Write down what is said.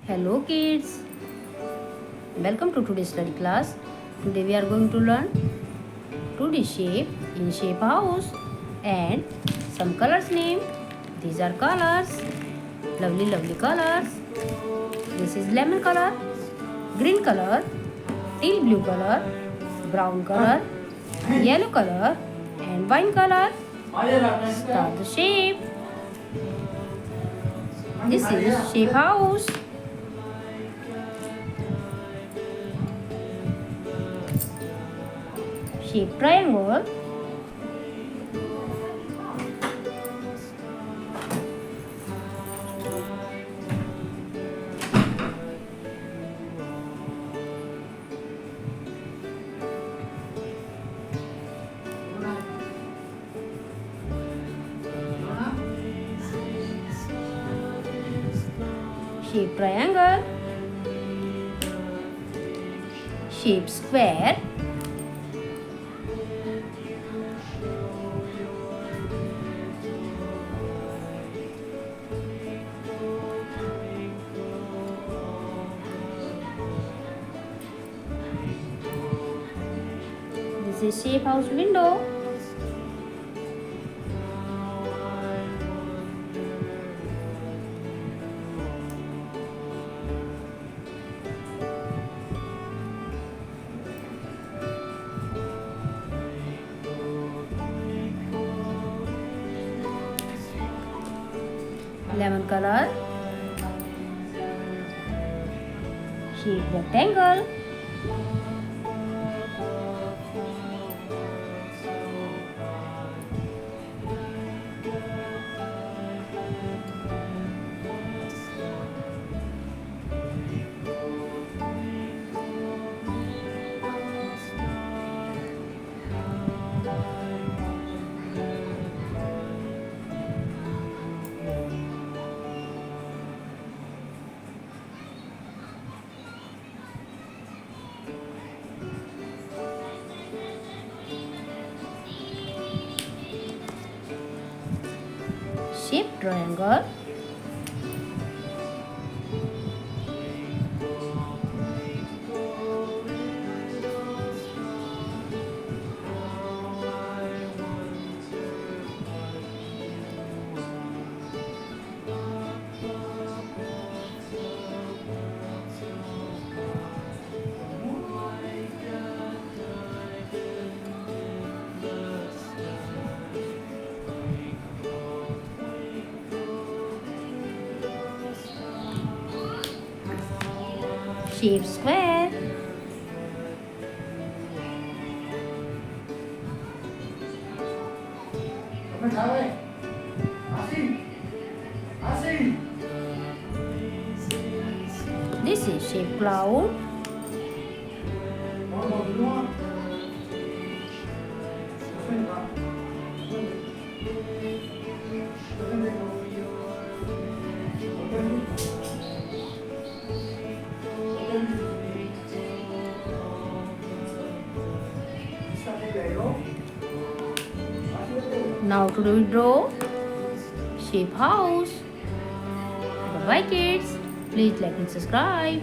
Hello kids, welcome to today's study class. Today we are going to learn 2D shape in shape house and some colors name. These are colors, lovely colors. This is lemon color, green color, teal blue color, brown color, yellow color and wine color. Start the shape. This is shape house. Shape triangle. Shape triangle. Shape square. This is shape house window. Lemon color. Shape rectangle. Shape triangle. Shape square. This is shape cloud. Now to draw shape house. Bye bye kids. Please like and subscribe.